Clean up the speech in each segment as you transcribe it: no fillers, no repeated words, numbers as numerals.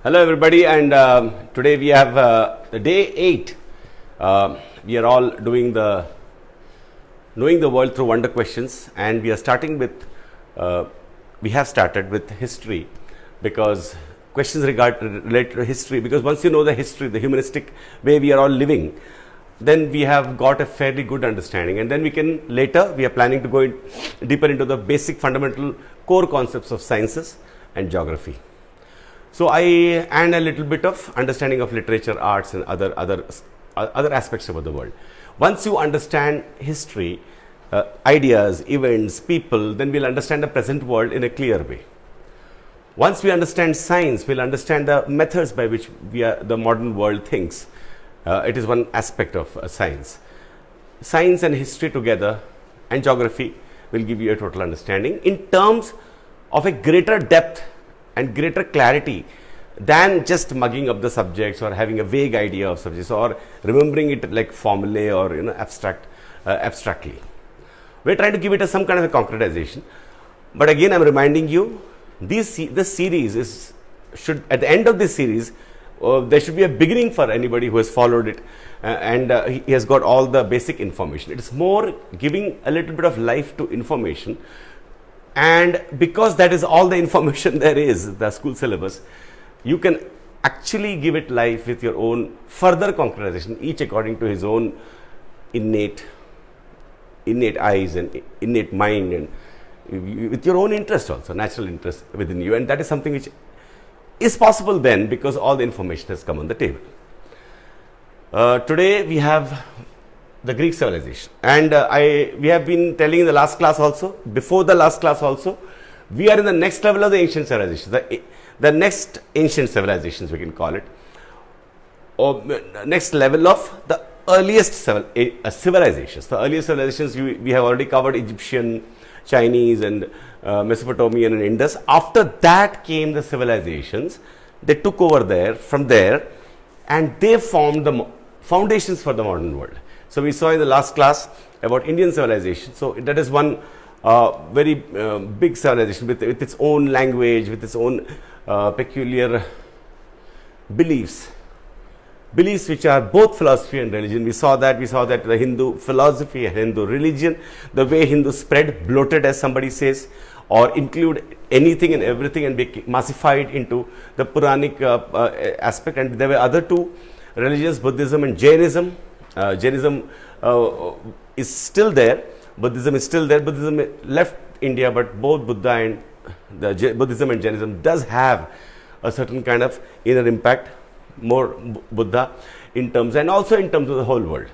Hello everybody, and today we have the day 8. We are all doing the knowing the world through wonder questions, and we are starting with we have started with history, because questions related to history, because once you know the history, the humanistic way we are all living, then we have got a fairly good understanding, and then we can later we are planning to go deeper into the basic fundamental core concepts of sciences and geography. So and a little bit of understanding of literature, arts, and other aspects of the world. Once you understand history, ideas, events, people, then we'll understand the present world in a clear way. Once we understand science, we'll understand the methods by which the modern world thinks. It is one aspect of science. Science and history together and geography will give you a total understanding in terms of a greater depth and greater clarity than just mugging up the subjects or having a vague idea of subjects or remembering it like formulae or abstractly. We're trying to give it some kind of a concretization. But again, I'm reminding you, this series should at the end of this series, there should be a beginning for anybody who has followed it, and he has got all the basic information. It is more giving a little bit of life to information. And because that is all the information there is, the school syllabus, you can actually give it life with your own further concretization, each according to his own innate eyes and innate mind, and with your own interest also, natural interest within you. And that is something which is possible then because all the information has come on the table. Today we have the Greek civilization, and we have been telling in the last class also, before the last class also, we are in the next level of the ancient civilizations, the next ancient civilizations we can call it, or next level of the earliest civilizations. The earliest civilizations we have already covered: Egyptian, Chinese, and Mesopotamian and Indus. After that came the civilizations. They took over from there, and they formed the foundations for the modern world. So we saw in the last class about Indian civilization. So that is one very big civilization with its own language, with its own peculiar beliefs which are both philosophy and religion. We saw that the Hindu philosophy and Hindu religion, the way Hindus spread, bloated as somebody says, or include anything and everything and be massified into the Puranic aspect. And there were other two religions, Buddhism and Jainism. Jainism is still there. Buddhism is still there. Buddhism left India, but both Buddhism and Jainism does have a certain kind of inner impact, more Buddha in terms, and also in terms of the whole world.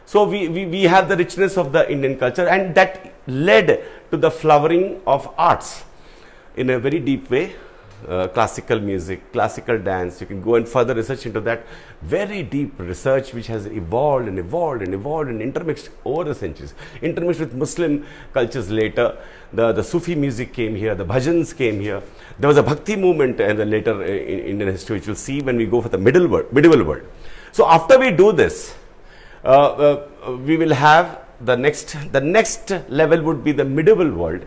So we have the richness of the Indian culture, and that led to the flowering of arts in a very deep way. Classical music, classical dance, you can go and further research into that. Very deep research which has evolved and intermixed over the centuries, intermixed with Muslim cultures later. The Sufi music came here, the bhajans came here. There was a bhakti movement and then later in Indian history, which we'll see when we go for the medieval world. So after we do this, we will have the next level would be the medieval world,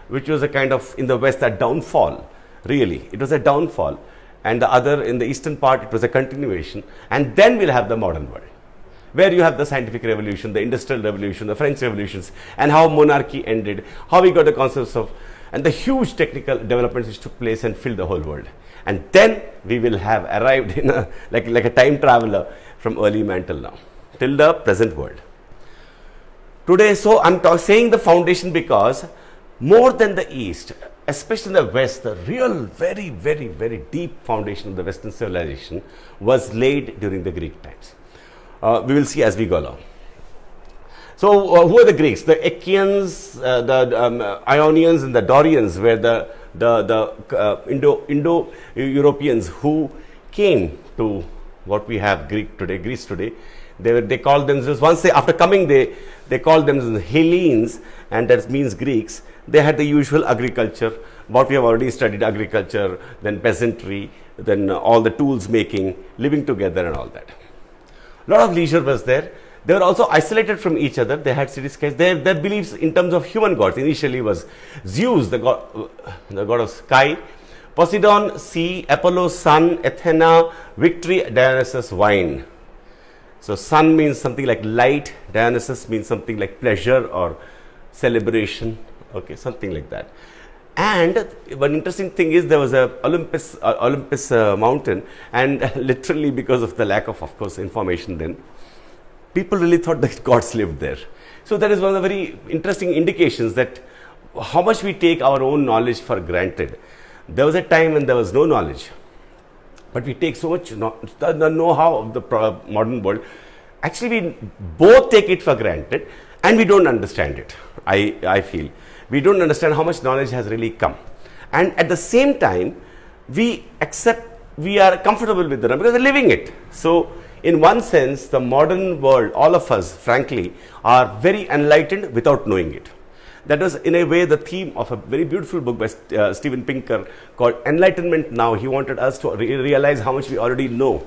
which was a kind of, in the West, a downfall. Really, it was a downfall, and the other in the eastern part, it was a continuation. And then we'll have the modern world, where you have the scientific revolution, the industrial revolution, the French revolutions, and how monarchy ended, how we got the concepts of, and the huge technical developments which took place and filled the whole world. And then we will have arrived in like a time traveler from early man till now, till the present world. Today, so I'm saying the foundation because more than the East, especially in the West, the real very deep foundation of the Western civilization was laid during the Greek times. We will see as we go along. So who are the Greeks? The Achaeans, the Ionians, and the Dorians were the Indo-Europeans who came to what we have Greece today. They called themselves, after coming they called themselves Hellenes, and that means Greeks. They had the usual agriculture, what we have already studied, agriculture, then peasantry, then all the tools making, living together and all that. A lot of leisure was there. They were also isolated from each other. They had city-states. Their beliefs in terms of human gods initially was Zeus, the god of sky, Poseidon, sea, Apollo, sun, Athena, victory, Dionysus, wine. So sun means something like light, Dionysus means something like pleasure or celebration, okay, something like that. And one interesting thing is there was a Olympus mountain, and literally because of the lack of course, information then, people really thought that gods lived there. So that is one of the very interesting indications that how much we take our own knowledge for granted. There was a time when there was no knowledge, but we take so much the know-how of the modern world. Actually, we both take it for granted and we don't understand it. I feel we don't understand how much knowledge has really come, and at the same time we are comfortable with it because we're living it. So in one sense, the modern world, all of us frankly, are very enlightened without knowing it. That was in a way the theme of a very beautiful book by Steven Pinker called Enlightenment Now. He wanted us to realize how much we already know.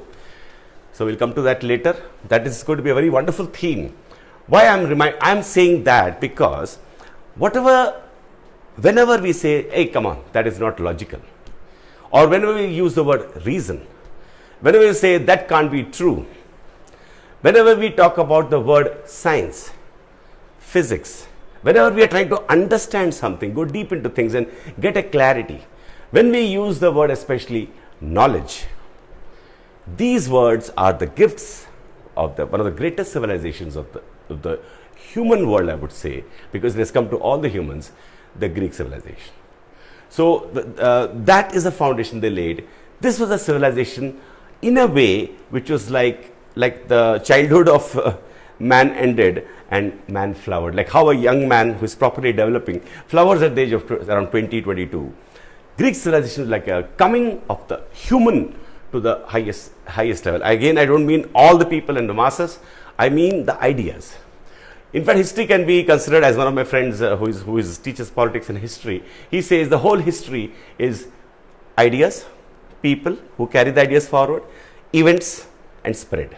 So we'll come to that later. That is going to be a very wonderful theme. Why I'm saying that because whenever we say, hey, come on, that is not logical, or whenever we use the word reason, whenever we say that can't be true, whenever we talk about the word science, physics, whenever we are trying to understand something, go deep into things and get a clarity, when we use the word especially knowledge, these words are the gifts of one of the greatest civilizations of the human world, I would say, because it has come to all the humans, the Greek civilization. So that is the foundation they laid. This was a civilization in a way which was like the childhood of man ended and man flowered, like how a young man who is properly developing flowers at the age of around 20, 22. Greek civilization is like a coming of the human to the highest level. Again, I don't mean all the people and the masses, I mean the ideas. In fact, history can be considered, as one of my friends who teaches politics and history, he says the whole history is ideas, people who carry the ideas forward, events and spread.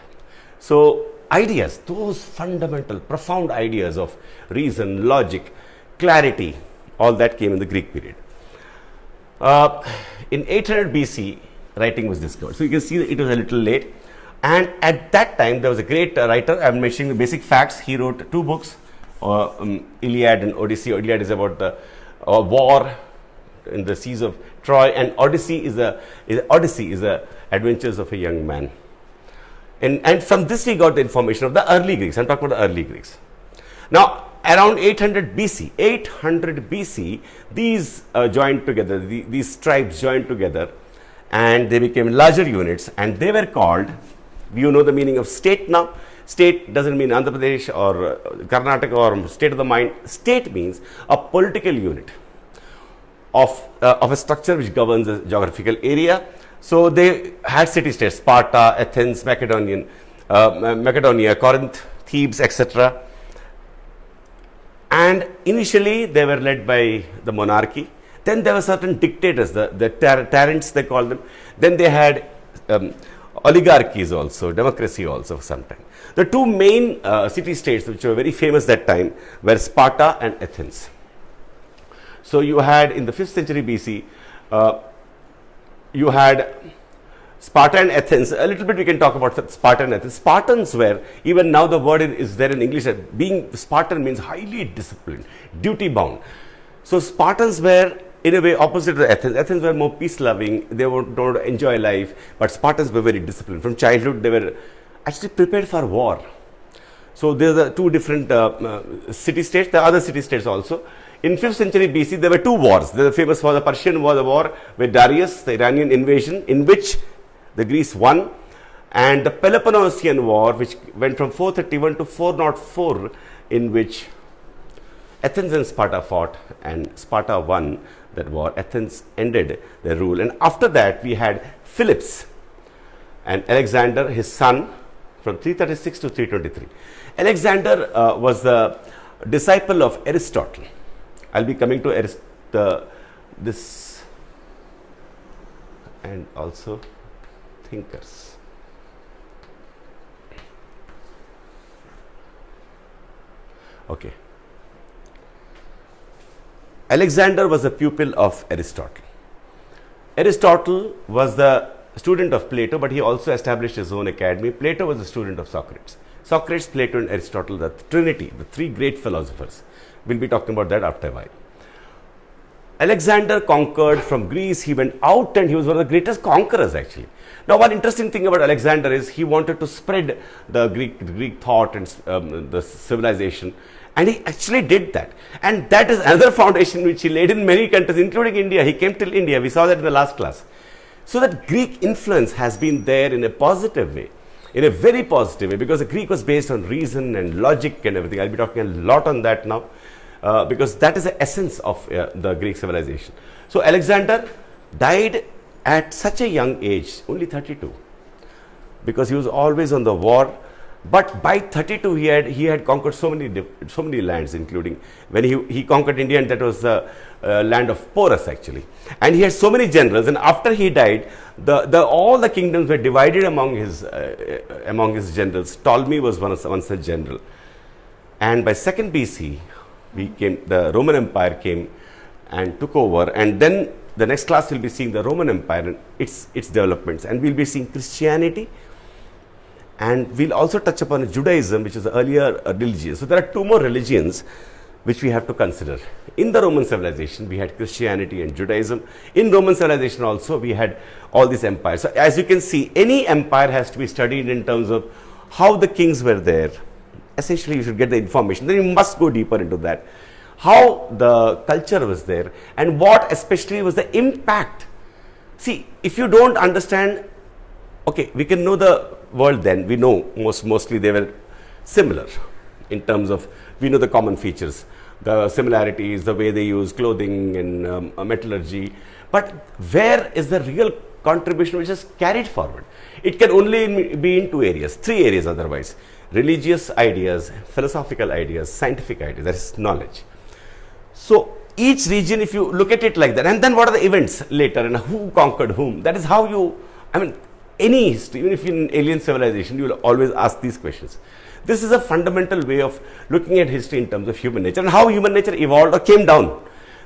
So ideas, those fundamental, profound ideas of reason, logic, clarity, all that came in the Greek period. In 800 BC, writing was discovered. So you can see that it was a little late. And at that time, there was a great writer. I'm mentioning the basic facts. He wrote 2 books, Iliad and Odyssey. Iliad is about the war in the seas of Troy, and Odyssey is the adventures of a young man. And from this we got the information of the early Greeks. I'm talking about the early Greeks. Now, around 800 BC, these joined together, these tribes joined together, and they became larger units, and they were called, you know the meaning of state now. State doesn't mean Andhra Pradesh or Karnataka or state of the mind. State means a political unit of a structure which governs a geographical area. So they had city-states: Sparta, Athens, Macedonia, Corinth, Thebes, etc. And initially they were led by the monarchy. Then there were certain dictators, the tyrants they called them. Then they had oligarchies also, democracy also for some time. The 2 main city-states which were very famous that time were Sparta and Athens. So you had in the 5th century BC, you had Sparta and Athens. A little bit we can talk about Sparta and Athens. Spartans were, even now the word is there in English, being Spartan means highly disciplined, duty bound. So Spartans were in a way opposite to Athens. Athens were more peace loving, they would enjoy life, but Spartans were very disciplined. From childhood they were actually prepared for war. So there are 2 different city-states, the other city-states also. In 5th century BC, there were 2 wars. They were famous for the Persian War, the war with Darius, the Iranian invasion, in which the Greece won, and the Peloponnesian War, which went from 431 to 404, in which Athens and Sparta fought, and Sparta won that war. Athens ended their rule, and after that we had Phillips and Alexander, his son, from 336 to 323. Alexander was the disciple of Aristotle. I'll be coming to this and also thinkers. Okay. Alexander was a pupil of Aristotle. Aristotle was the student of Plato, but he also established his own academy. Plato was a student of Socrates. Socrates, Plato, and Aristotle, the trinity, the three great philosophers. We'll be talking about that after a while. Alexander conquered from Greece. He went out and he was one of the greatest conquerors actually. Now, one interesting thing about Alexander is he wanted to spread the Greek thought and the civilization, and he actually did that. And that is another foundation which he laid in many countries, including India. He came till India. We saw that in the last class. So that Greek influence has been there in a positive way, in a very positive way, because the Greek was based on reason and logic and everything. I'll be talking a lot on that now. Because that is the essence of the Greek civilization. So Alexander died at such a young age, only 32, because he was always on the war. But by 32, he had conquered so many lands, including when he conquered India, and that was the land of Porus actually. And he had so many generals. And after he died, all the kingdoms were divided among his generals. Ptolemy was once a general, and by 2nd BC. The Roman Empire came and took over, and then the next class will be seeing the Roman Empire and its developments, and we'll be seeing Christianity, and we'll also touch upon Judaism, which is the earlier religion. So there are two more religions which we have to consider. In the Roman civilization, we had Christianity and Judaism. In Roman civilization also, we had all these empires. So as you can see, any empire has to be studied in terms of how the kings were there. Essentially, you should get the information. Then you must go deeper into that. How the culture was there, and what especially was the impact. See, if you don't understand, okay, we can know the world then. We know mostly they were similar in terms of, we know the common features, the similarities, the way they use clothing and metallurgy. But where is the real contribution which is carried forward? It can only be in 2 areas, 3 areas otherwise. Religious ideas, philosophical ideas, scientific ideas, that is knowledge. So each region, if you look at it like that, and then what are the events later and who conquered whom, that is how you, any history, even if you're in alien civilization, you will always ask these questions. This is a fundamental way of looking at history in terms of human nature and how human nature evolved or came down.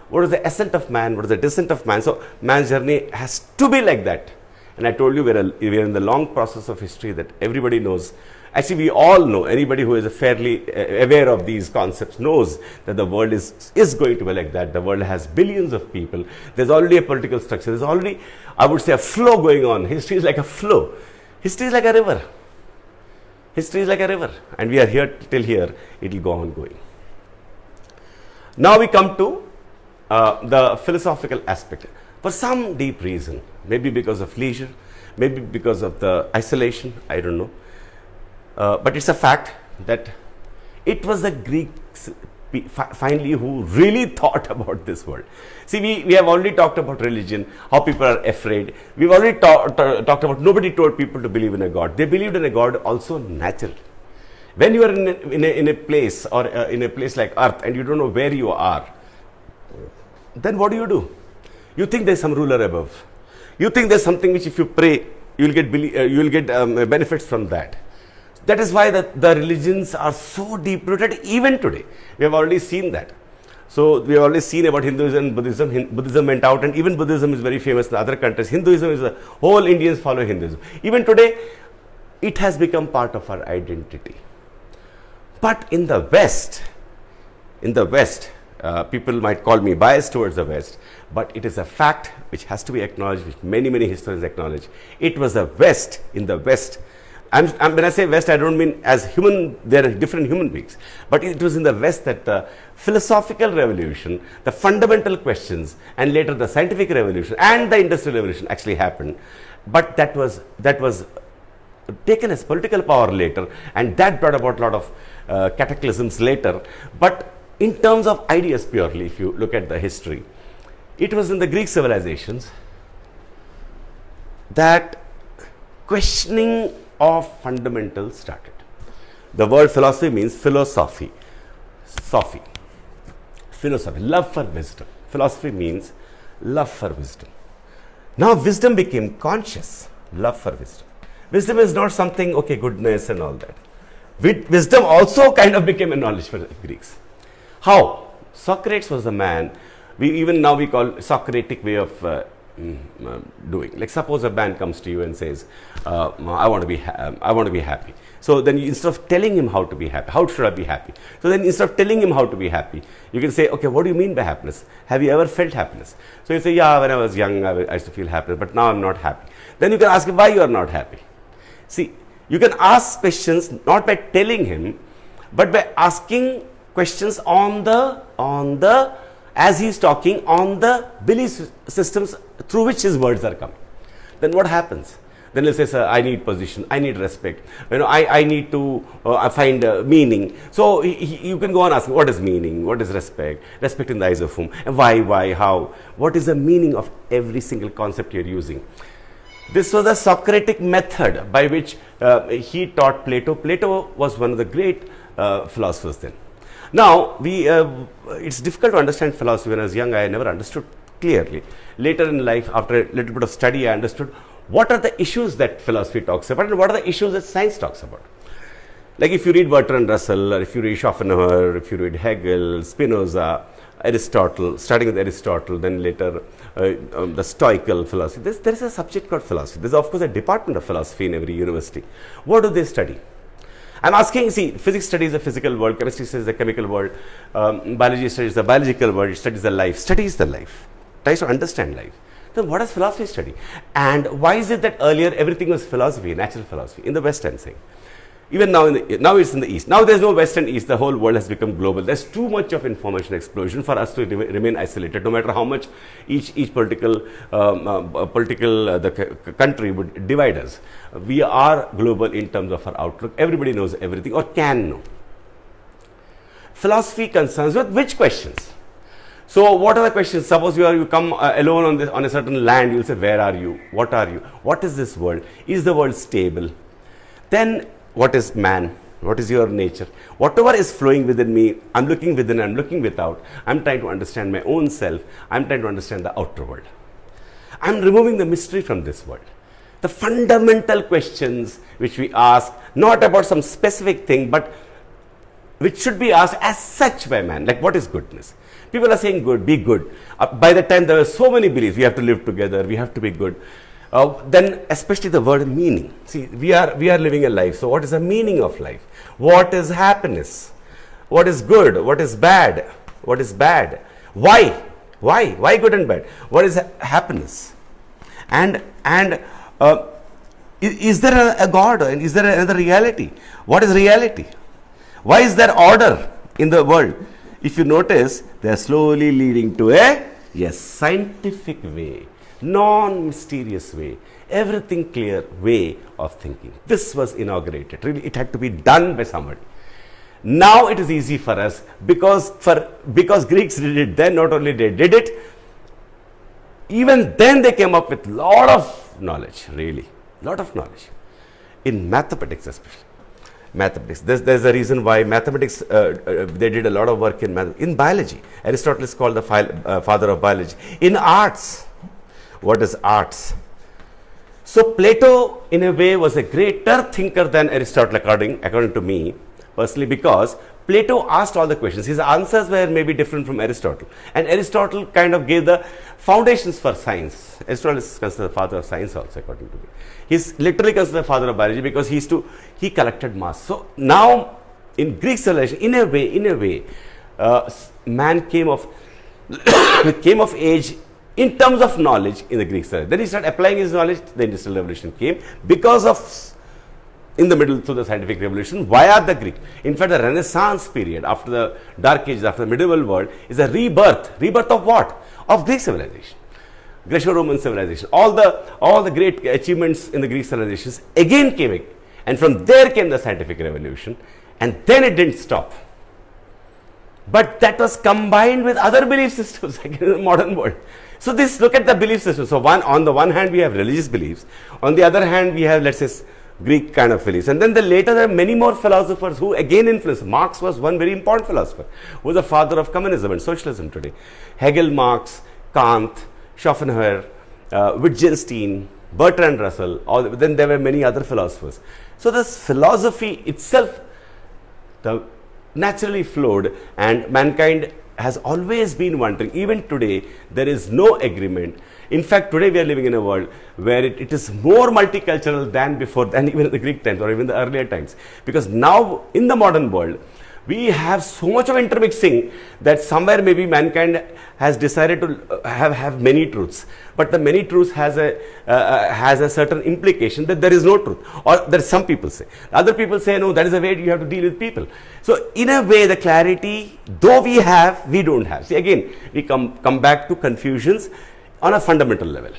What is the ascent of man, what is the descent of man? So man's journey has to be like that. And I told you we are in the long process of history that everybody knows. Actually, we all know, anybody who is fairly aware of these concepts knows that the world is going to be like that. The world has billions of people. There's already a political structure. There's already, I would say, a flow going on. History is like a flow. History is like a river. History is like a river. And we are here till here. It will go on going. Now we come to the philosophical aspect. For some deep reason, maybe because of leisure, maybe because of the isolation, I don't know. But it's a fact that it was the Greeks finally who really thought about this world. See, we have already talked about religion, how people are afraid. We've already talked about nobody told people to believe in a God. They believed in a God also naturally. When you are in a place or in a place like Earth and you don't know where you are, then what do? You think there's some ruler above. You think there's something which if you pray, you will get benefits from that. That is why the religions are so deep-rooted even today. We have already seen that. So we have already seen about Hinduism and Buddhism. Buddhism went out, and even Buddhism is very famous in other countries. Hinduism is whole Indians follow Hinduism. Even today, it has become part of our identity. But in the West, people might call me biased towards the West, but it is a fact which has to be acknowledged, which many historians acknowledge. It was the West, in the West. When I say West, I don't mean as human, there are different human beings. But it was in the West that the philosophical revolution, the fundamental questions, and later the scientific revolution and the industrial revolution actually happened. But that was taken as political power later, and that brought about a lot of cataclysms later. But in terms of ideas purely, if you look at the history, it was in the Greek civilizations that questioning of fundamentals started. The word philosophy means philosophy, love for wisdom. Philosophy means love for wisdom. Now wisdom became conscious, love for wisdom. Wisdom is not something, okay, goodness and all that. Wisdom also kind of became a knowledge for the Greeks. How? Socrates was the man, we call Socratic way of doing. Like suppose a man comes to you and says, I want to be happy. So then instead of telling him how to be happy, how should I be happy? So then instead of telling him how to be happy, you can say, okay, what do you mean by happiness? Have you ever felt happiness? So you say, yeah, when I was young, I used to feel happiness, but now I'm not happy. Then you can ask him why you are not happy. See, you can ask questions not by telling him, but by asking questions on the as he is talking, on the belief systems through which his words are coming. Then what happens? Then he'll say, sir, I need position, I need respect, I need to find meaning. So you can go on asking, what is meaning, what is respect, respect in the eyes of whom, and why, how, what is the meaning of every single concept you're using. This was the Socratic method by which he taught Plato. Plato was one of the great philosophers then. Now, it's difficult to understand philosophy. When I was young, I never understood clearly. Later in life, after a little bit of study, I understood what are the issues that philosophy talks about and what are the issues that science talks about. Like if you read Bertrand Russell, or if you read Schopenhauer, if you read Hegel, Spinoza, Aristotle, starting with Aristotle, then later the Stoical philosophy. There is a subject called philosophy. There is of course a department of philosophy in every university. What do they study? I'm asking, see, physics studies the physical world, chemistry studies the chemical world, biology studies the biological world, studies the life, tries to understand life. Then what does philosophy study? And why is it that earlier everything was philosophy, natural philosophy, in the West I'm saying? Even now, now it's in the East. Now there's no West and East. The whole world has become global. There's too much of information explosion for us to remain isolated. No matter how much each political country would divide us, we are global in terms of our outlook. Everybody knows everything or can know. Philosophy concerns with which questions? So what are the questions? Suppose you come alone on a certain land. You'll say, where are you? What are you? What is this world? Is the world stable? Then what is man? What is your nature? Whatever is flowing within me, I'm looking within, I'm looking without. I'm trying to understand my own self. I'm trying to understand the outer world. I'm removing the mystery from this world. The fundamental questions which we ask, not about some specific thing, but which should be asked as such by man. Like, what is goodness? People are saying good, be good. By the time there are so many beliefs, we have to live together, we have to be good. Then especially the word meaning. See, we are living a life. So what is the meaning of life? What is happiness? What is good? What is bad? What is bad? Why? Why good and bad? What is happiness? And is there a God? And is there another reality? What is reality? Why is there order in the world? If you notice, they are slowly leading to a scientific way, non-mysterious way, everything clear way of thinking. This was inaugurated. Really, it had to be done by somebody. Now it is easy for us because Greeks did it then. Not only they did it, even then they came up with lot of knowledge. Really, lot of knowledge in mathematics, especially. Mathematics. There's a reason why mathematics, they did a lot of work in biology. Aristotle is called the father of biology. In arts, what is arts? So Plato, in a way, was a greater thinker than Aristotle, according to me, personally, because Plato asked all the questions. His answers were maybe different from Aristotle. And Aristotle kind of gave the foundations for science. Aristotle is considered the father of science also, according to me. He's literally considered the father of biology because he collected mass. So now, in Greek civilization, in a way, man came of age in terms of knowledge in the Greek civilization. Then he started applying his knowledge. The Industrial Revolution came because of, in the middle, through the scientific revolution, via the Greek. In fact, the Renaissance period, after the Dark Ages, after the medieval world, is a rebirth. Rebirth of what? Of Greek civilization. Greco-Roman civilization. All the great achievements in the Greek civilizations again came, and from there came the scientific revolution, and then it didn't stop. But that was combined with other belief systems like in the modern world. So look at the belief system. So on the one hand we have religious beliefs, on the other hand we have, let's say, Greek kind of beliefs. And then later there are many more philosophers who again influenced. Marx was one very important philosopher, who was the father of communism and socialism today. Hegel, Marx, Kant, Schopenhauer, Wittgenstein, Bertrand Russell, then there were many other philosophers. So this philosophy itself naturally flowed, and mankind has always been wondering. Even today, there is no agreement In fact, today we are living in a world where it is more multicultural than before, than even in the Greek times or even the earlier times. Because now in the modern world, we have so much of intermixing that somewhere maybe mankind has decided to have many truths. But the many truths has a certain implication that there is no truth, or that some people say. Other people say, no, that is a way you have to deal with people. So in a way, the clarity, though we have, we don't have. See, again, we come back to confusions on a fundamental level.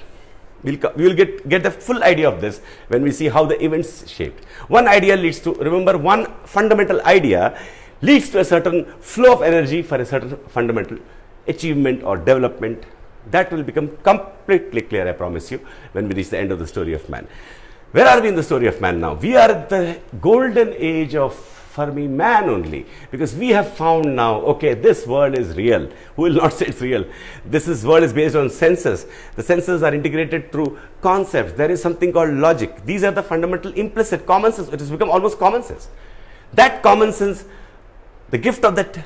We will get the full idea of this when we see how the events shaped. One idea leads to, remember, one fundamental idea leads to a certain flow of energy for a certain fundamental achievement or development. That will become completely clear, I promise you, when we reach the end of the story of man. Where are we in the story of man now? We are at the golden age of, for me, man only, because we have found now, okay, this world is real. Who will not say it's real? This world is based on senses. The senses are integrated through concepts. There is something called logic. These are the fundamental implicit common sense. It has become almost common sense. That common sense, the gift of that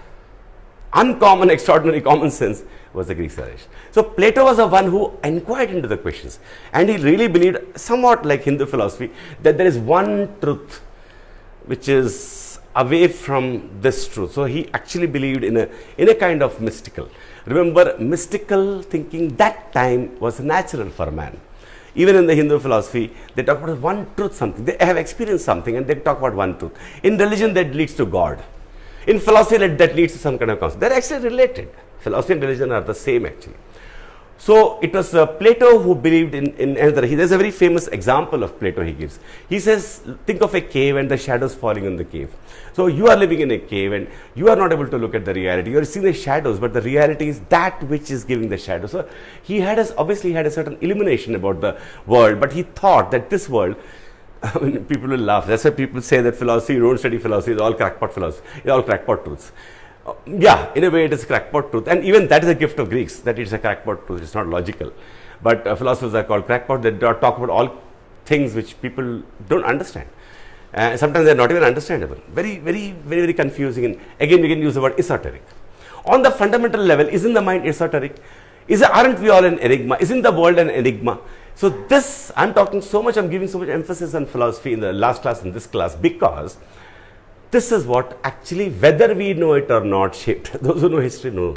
uncommon, extraordinary common sense was the Greek civilization. So Plato was the one who inquired into the questions, and he really believed, somewhat like Hindu philosophy, that there is one truth which is away from this truth. So he actually believed in a kind of mystical. Remember, mystical thinking that time was natural for man. Even in the Hindu philosophy, they talk about one truth, something. They have experienced something and they talk about one truth. In religion, that leads to God. In philosophy, that leads to some kind of concept. They are actually related. Philosophy and religion are the same actually. So it was Plato who believed in another. There's a very famous example of Plato he gives. He says, think of a cave and the shadows falling in the cave. So you are living in a cave and you are not able to look at the reality. You are seeing the shadows, but the reality is that which is giving the shadow. So he had obviously had a certain illumination about the world, but he thought that this world, people will laugh. That's why people say that philosophy, you don't study philosophy, it's all crackpot philosophy, it's all crackpot truths. Yeah, in a way it is crackpot truth, and even that is a gift of Greeks, that it's a crackpot truth, it's not logical. But philosophers are called crackpot, they talk about all things which people don't understand. Sometimes they're not even understandable. Very confusing, and again we can use the word esoteric. On the fundamental level, isn't the mind esoteric? Aren't we all an enigma? Isn't the world an enigma? So this, I'm talking so much, I'm giving so much emphasis on philosophy in the last class and this class, because this is what actually, whether we know it or not, shaped. Those who know history know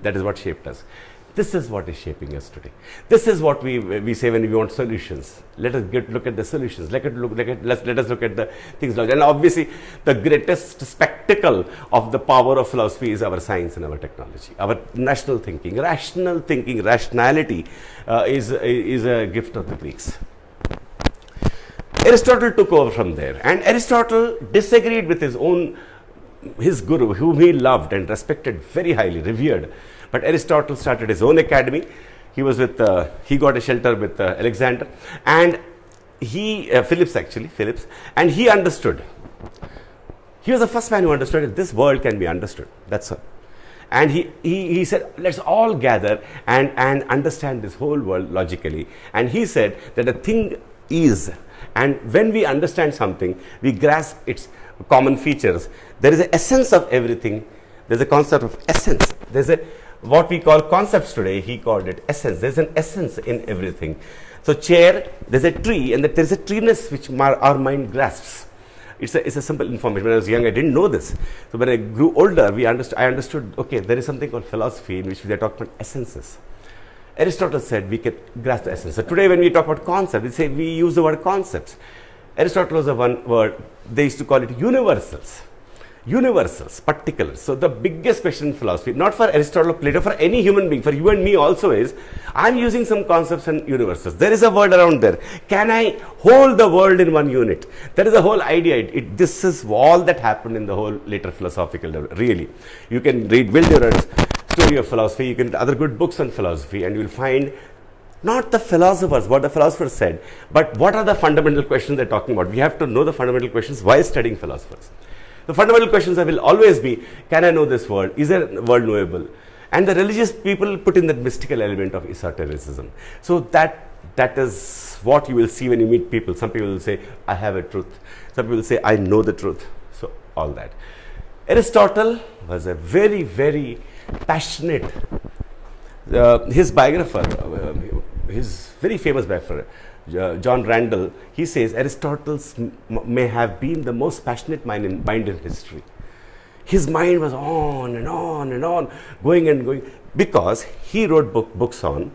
that is what shaped us. This is what is shaping us today. This is what we say when we want solutions. Let us look at the solutions. Let us look at the things. And obviously, the greatest spectacle of the power of philosophy is our science and our technology. Our national thinking, rational thinking, rationality is a gift of the Greeks. Aristotle took over from there, and Aristotle disagreed with his guru, whom he loved and respected very highly, revered. But Aristotle started his own academy. He was he got a shelter with Alexander, and Phillips, and he understood. He was the first man who understood that this world can be understood. That's all. And he said, let's all gather and understand this whole world logically. And he said that a thing is, and when we understand something, we grasp its common features. There is an essence of everything. There's a concept of essence. There's what we call concepts today, he called it essence. There's an essence in everything. So chair, there's a tree, and there's a treeness which our mind grasps. It's a simple information. When I was young, I didn't know this. So when I grew older, I understood, okay, there is something called philosophy in which we are talking about essences. Aristotle said we can grasp the essence. So today when we talk about concepts, we use the word concepts. Aristotle was the one word, they used to call it universals. Universals, particulars. So the biggest question in philosophy, not for Aristotle or Plato, for any human being, for you and me also is, I'm using some concepts and universals. There is a word around there. Can I hold the world in one unit? That is the whole idea. This is all that happened in the whole later philosophical level, really. You can read Will Durant's Story of Philosophy, you can read other good books on philosophy, and you will find not the philosophers, what the philosophers said, but what are the fundamental questions they're talking about. We have to know the fundamental questions while studying philosophers. The fundamental questions will always be, can I know this world? Is the world knowable? And the religious people put in that mystical element of esotericism. So that is what you will see when you meet people. Some people will say, I have a truth. Some people will say, I know the truth. So all that. Aristotle was a very passionate, his biographer, his very famous biographer, John Randall, he says Aristotle may have been the most passionate mind in history. His mind was on and on and on, going and going, because he wrote books on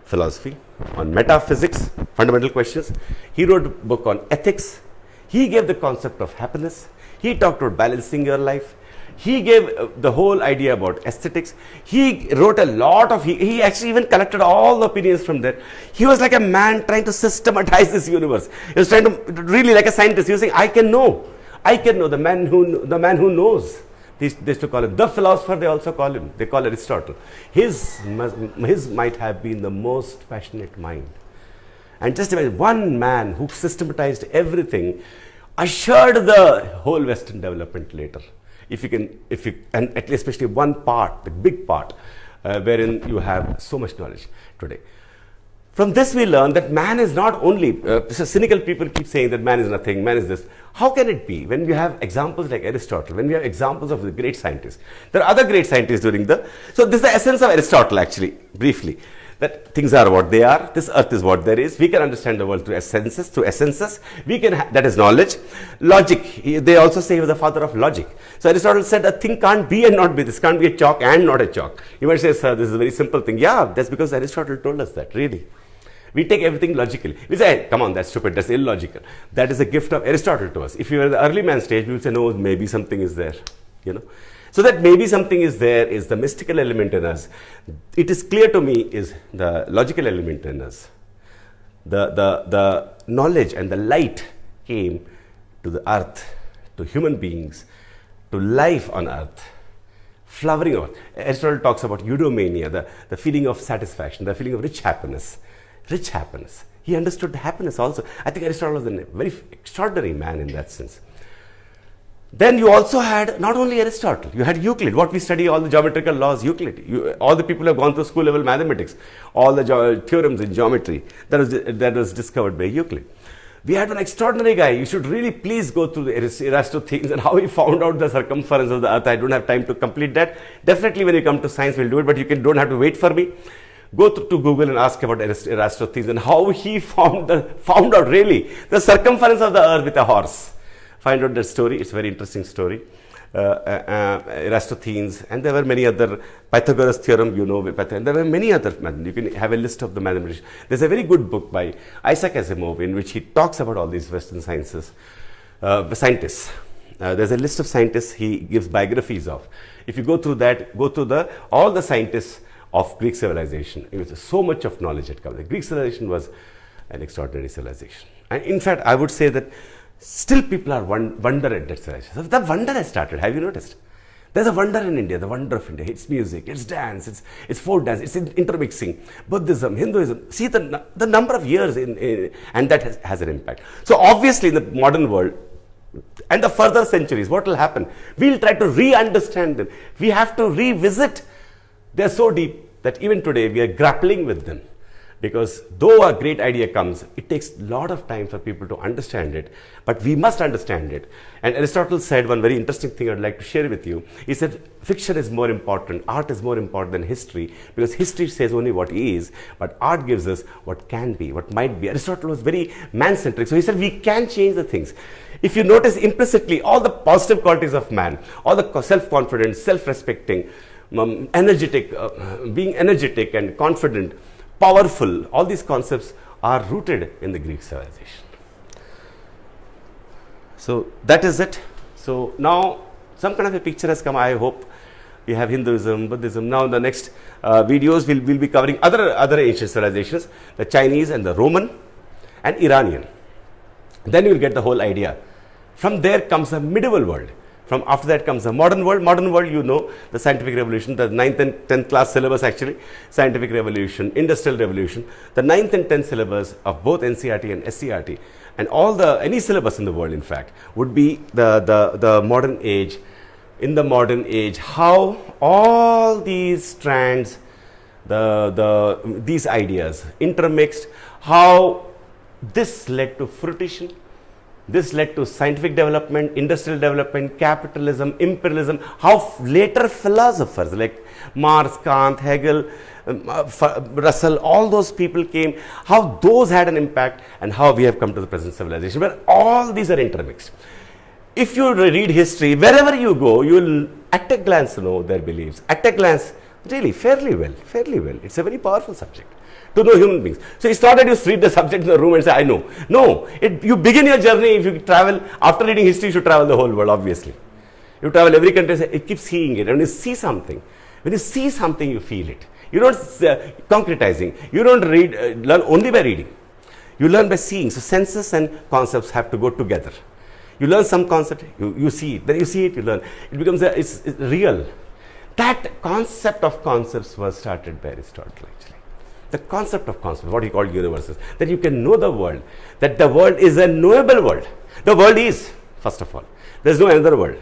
philosophy, on metaphysics, fundamental questions. He wrote a book on ethics. He gave the concept of happiness. He talked about balancing your life. He gave the whole idea about aesthetics. He wrote a lot of, he actually even collected all the opinions from there. He was like a man trying to systematize this universe. He was trying to, really like a scientist. He was saying, I can know, the man who knows. They used to call him the philosopher. They also call him. They call Aristotle. His might have been the most passionate mind. And just imagine, one man who systematized everything assured the whole Western development later. And especially one part, the big part, wherein you have so much knowledge today. From this we learn that man is not only, cynical people keep saying that man is nothing, man is this. How can it be when you have examples like Aristotle, when we have examples of the great scientists? There are other great scientists so this is the essence of Aristotle actually, briefly. That things are what they are, this earth is what there is, we can understand the world through essences, we can, that is knowledge. Logic, they also say he was the father of logic. So Aristotle said a thing can't be and not be, this can't be a chalk and not a chalk. You might say, sir, this is a very simple thing. Yeah, that's because Aristotle told us that, really. We take everything logically. We say, hey, come on, that's stupid, that's illogical. That is a gift of Aristotle to us. If you were in the early man stage, we would say, no, maybe something is there, So that maybe something is there is the mystical element in us. It is clear to me is the logical element in us. The knowledge and the light came to the earth, to human beings, to life on earth, flowering earth. Aristotle talks about eudaimonia, the feeling of satisfaction, the feeling of rich happiness. Rich happiness. He understood the happiness also. I think Aristotle was a very extraordinary man in that sense. Then you also had not only Aristotle, you had Euclid. What we study, all the geometrical laws, Euclid. All the people who have gone through school level mathematics, all the theorems in geometry, that was discovered by Euclid. We had an extraordinary guy. You should really please go through the Eratosthenes and how he found out the circumference of the earth. I don't have time to complete that. Definitely when you come to science, we'll do it, but you don't have to wait for me. Go to Google and ask about Eratosthenes and how he found out really the circumference of the earth with a horse. Find out that story. It's a very interesting story. Eratosthenes, and there were many other, Pythagoras theorem, and there were many other, you can have a list of the mathematicians. There's a very good book by Isaac Asimov in which he talks about all these Western sciences, scientists. There's a list of scientists he gives biographies of. If you go through that, all the scientists of Greek civilization. It was so much of knowledge had come. The Greek civilization was an extraordinary civilization. And in fact, I would say that still people are wonder at that civilization. So the wonder has started. Have you noticed? There's a wonder in India, the wonder of India. It's music, it's dance, it's folk dance, it's intermixing, Buddhism, Hinduism. See the number of years and that has an impact. So obviously in the modern world and the further centuries, what will happen? We'll try to re-understand them. We have to revisit. They're so deep that even today we are grappling with them. Because though a great idea comes, it takes a lot of time for people to understand it, but we must understand it. And Aristotle said one very interesting thing I'd like to share with you. He said, fiction is more important, art is more important than history, because history says only what is, but art gives us what can be, what might be. Aristotle was very man-centric, so he said we can change the things. If you notice implicitly, all the positive qualities of man, all the self-confident, self-respecting, energetic, being energetic and confident, powerful, all these concepts are rooted in the Greek civilization. So that is it. So now some kind of a picture has come. I hope we have Hinduism, Buddhism. Now in the next videos we'll be covering other ancient civilizations, the Chinese and the Roman and Iranian. Then you will get the whole idea. From there comes the medieval world. From after that comes the modern world. Modern world, you know, the scientific revolution, the 9th and 10th class syllabus actually, scientific revolution, industrial revolution, the 9th and 10th syllabus of both NCERT and SCERT, and any syllabus in the world, in fact, would be the modern age. In the modern age, how all these strands, these ideas intermixed, how this led to fruition This led to scientific development, industrial development, capitalism, imperialism, how later philosophers like Marx, Kant, Hegel, Russell, all those people came, how those had an impact, and how we have come to the present civilization, where all these are intermixed. If you read history, wherever you go, you will at a glance know their beliefs. At a glance, really, fairly well. It's a very powerful subject to know human beings. So it's not that you read the subject in the room and say, I know. No, you begin your journey. If you travel, after reading history, you should travel the whole world, obviously. You travel every country, you keep seeing it. And you see something. When you see something, you feel it. You don't concretizing. You don't learn only by reading. You learn by seeing. So senses and concepts have to go together. You learn some concept, you see it. Then you see it, you learn. It becomes it's real. That concept of concepts was started by Aristotle, actually. The concept of concepts, what he called universes, that you can know the world, that the world is a knowable world. The world is, first of all. There is no another world.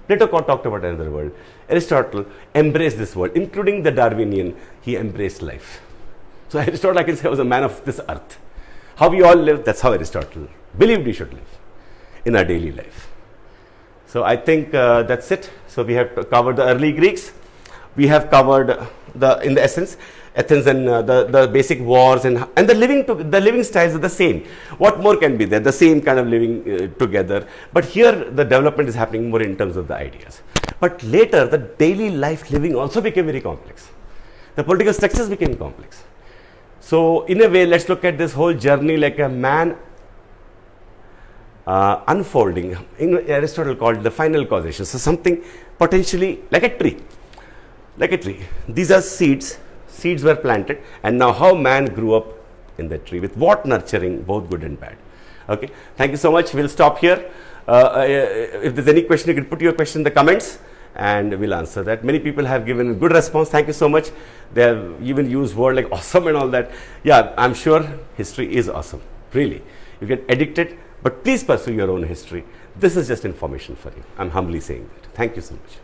Plato talked about another world. Aristotle embraced this world, including the Darwinian. He embraced life. So Aristotle, I can say, was a man of this earth. How we all live, that's how Aristotle believed we should live in our daily life. So I think that's it. So we have covered the early Greeks. We have covered in the essence, Athens and the basic wars and the living styles are the same. What more can be there? The same kind of living together. But here the development is happening more in terms of the ideas. But later the daily life living also became very complex. The political structures became complex. So in a way, let's look at this whole journey like a man unfolding. Aristotle called the final causation. So something potentially like a tree. Like a tree. These are seeds. Seeds were planted, and now how man grew up in the tree with what nurturing, both good and bad. Okay. Thank you so much. We'll stop here. If there's any question, you can put your question in the comments and we'll answer that. Many people have given a good response. Thank you so much. They have even used words like awesome and all that. Yeah, I'm sure history is awesome. Really. You get addicted, but please pursue your own history. This is just information for you. I'm humbly saying that. Thank you so much.